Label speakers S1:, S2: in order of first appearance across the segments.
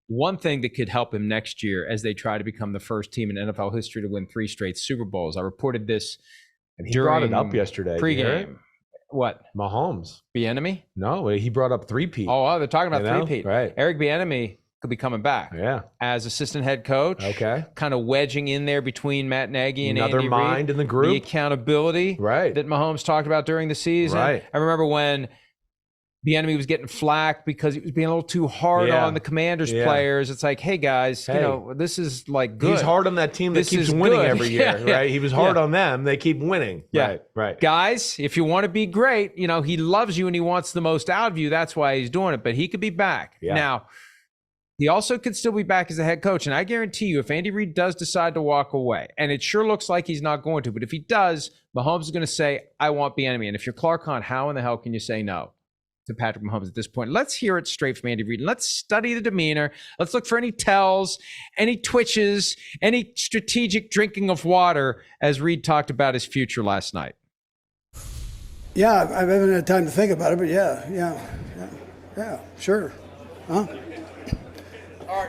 S1: one thing that could help him next year as they try to become the first team in NFL history to win 3 straight Super Bowls. I reported this
S2: and he brought it up yesterday.
S1: Pregame. What?
S2: Mahomes.
S1: Bieniemy?
S2: No, he brought up three-peat.
S1: Oh, they're talking about three-peat.
S2: Right.
S1: Eric Bieniemy could be coming back.
S2: Yeah.
S1: As assistant head coach.
S2: Okay.
S1: Kind of wedging in there between Matt Nagy and
S2: Another
S1: Andy
S2: mind
S1: Reid.
S2: in the group.
S1: The accountability that Mahomes talked about during the season.
S2: Right.
S1: I remember when Bieniemy was getting flack because he was being a little too hard on the Commanders players. It's like, hey guys, you know, this is like good.
S2: He's hard on that team that keeps winning every year, right? He was hard on them. They keep winning.
S1: Yeah.
S2: Right.
S1: Guys, if you want to be great, you know, he loves you and he wants the most out of you. That's why he's doing it. But he could be back.
S2: Yeah.
S1: Now, he also could still be back as a head coach. And I guarantee you, if Andy Reid does decide to walk away, and it sure looks like he's not going to, but if he does, Mahomes is going to say, I want Bieniemy. And if you're Clark Hunt, how in the hell can you say no to Patrick Mahomes at this point? Let's hear it straight from Andy Reid. Let's study the demeanor. Let's look for any tells, any twitches, any strategic drinking of water as Reid talked about his future last night.
S3: Yeah, I haven't had time to think about it, but yeah, sure. Huh?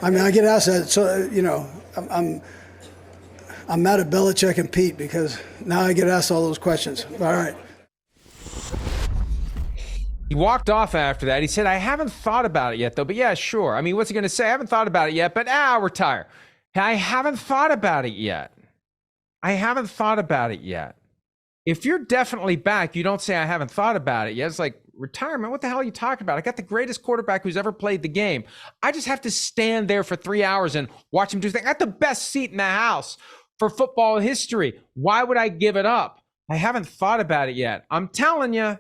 S3: I mean, I get asked that, so, you know, I'm mad at Belichick and Pete because now I get asked all those questions. All right.
S1: He walked off after that. He said, I haven't thought about it yet, though. But yeah, sure. I mean, what's he going to say? I haven't thought about it yet, but I'll retire. I haven't thought about it yet. I haven't thought about it yet. If you're definitely back, you don't say, I haven't thought about it yet. It's like, retirement? What the hell are you talking about? I got the greatest quarterback who's ever played the game. I just have to stand there for 3 hours and watch him do things. I got the best seat in the house for football history. Why would I give it up? I haven't thought about it yet. I'm telling you,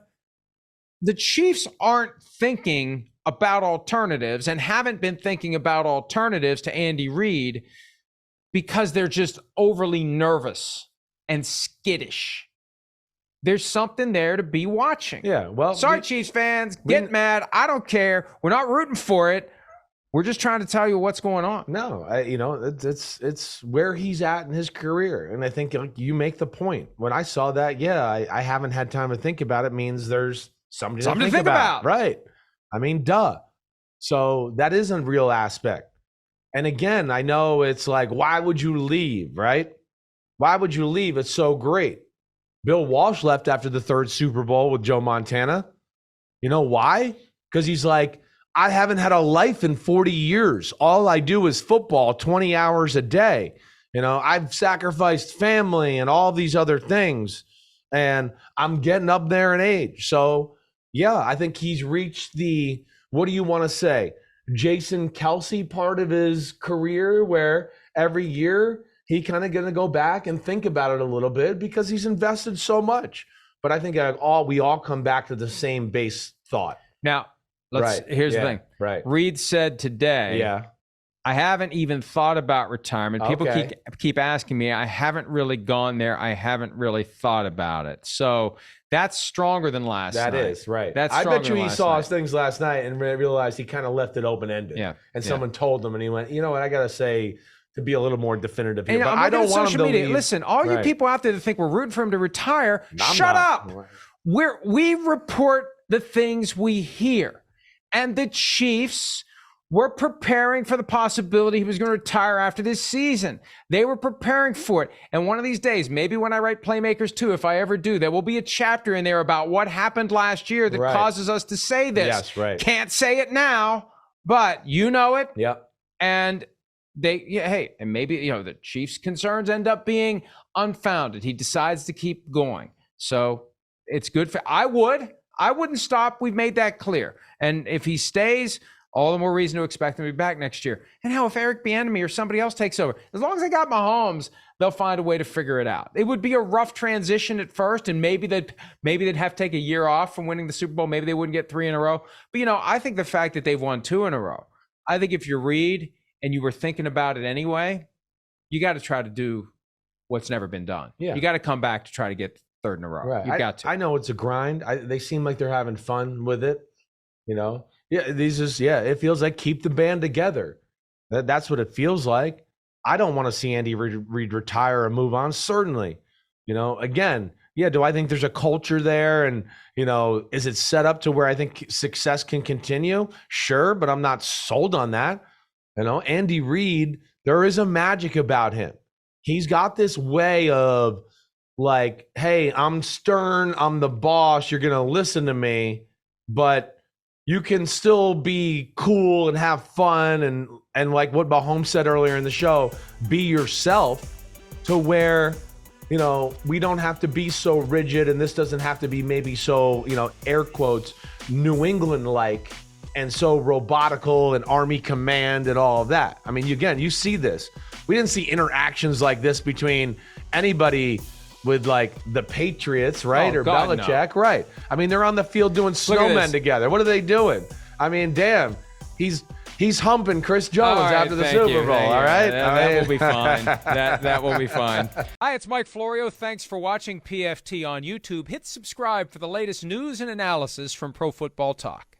S1: the Chiefs aren't thinking about alternatives and haven't been thinking about alternatives to Andy Reid because they're just overly nervous and skittish. There's something there to be watching.
S2: Yeah, well,
S1: sorry, Chiefs fans, get mad. I don't care. We're not rooting for it. We're just trying to tell you what's going on.
S2: No, it's where he's at in his career, and I think you make the point. When I saw that, I haven't had time to think about it. Means there's something to think about, right? I mean, duh. So that is a real aspect. And again, I know it's like, why would you leave, right? Why would you leave? It's so great. Bill Walsh left after the 3rd Super Bowl with Joe Montana. You know why? Because he's like, I haven't had a life in 40 years. All I do is football 20 hours a day. You know, I've sacrificed family and all these other things, and I'm getting up there in age. So, yeah, I think he's reached the, what do you want to say, Jason Kelsey part of his career where every year he kind of going to go back and think about it a little bit because he's invested so much. But I think we all come back to the same base thought.
S1: Now, here's the thing.
S2: Right.
S1: Reid said today, I haven't even thought about retirement. People keep asking me. I haven't really gone there. I haven't really thought about it. So that's stronger than last night.
S2: That is, right.
S1: I
S2: bet you he saw things last night and realized he kind of left it open-ended.
S1: Yeah.
S2: And someone told him, and he went, you know what, I got to say, to be a little more definitive here. But I don't want him to leave.
S1: Listen, all you people out there that think we're rooting for him to retire, shut up. We report the things we hear. And the Chiefs were preparing for the possibility he was going to retire after this season. They were preparing for it. And one of these days, maybe when I write Playmakers 2, if I ever do, there will be a chapter in there about what happened last year that causes us to say this.
S2: Yes, right.
S1: Can't say it now, but you know it.
S2: Yep.
S1: And and maybe, the Chiefs' concerns end up being unfounded. He decides to keep going. So it's good I wouldn't stop. We've made that clear. And if he stays, all the more reason to expect him to be back next year. And hell, if Eric Bieniemy or somebody else takes over, as long as they got Mahomes, they'll find a way to figure it out. It would be a rough transition at first, and maybe they'd have to take a year off from winning the Super Bowl. Maybe they wouldn't get 3 in a row. But, I think the fact that they've won 2 in a row, I think if you're Reid and you were thinking about it anyway, you got to try to do what's never been done.
S2: Yeah.
S1: You got to come back to try to get 3rd in a row.
S2: Right.
S1: You've got to.
S2: I know it's a grind. They seem like they're having fun with it. Yeah, it feels like keep the band together. That's what it feels like. I don't want to see Andy Reid retire or move on, certainly. Again, do I think there's a culture there and, is it set up to where I think success can continue? Sure, but I'm not sold on that. You know, Andy Reid, there is a magic about him. He's got this way of like, hey, I'm stern, I'm the boss, you're going to listen to me, but you can still be cool and have fun and like what Mahomes said earlier in the show, be yourself, to where, you know, we don't have to be so rigid, and this doesn't have to be maybe so, you know, air quotes, New England-like and so robotical and Army command and all of that. I mean, again, you see this. We didn't see interactions like this between anybody with like the Patriots, right?
S1: Oh,
S2: or
S1: God,
S2: Belichick,
S1: no.
S2: right? I mean, they're on the field doing snowmen together. What are they doing? I mean, damn, he's humping Chris Jones after the Super Bowl. All right,
S1: that will be fine. That will be fine. Hi, it's Mike Florio. Thanks for watching PFT on YouTube. Hit subscribe for the latest news and analysis from Pro Football Talk.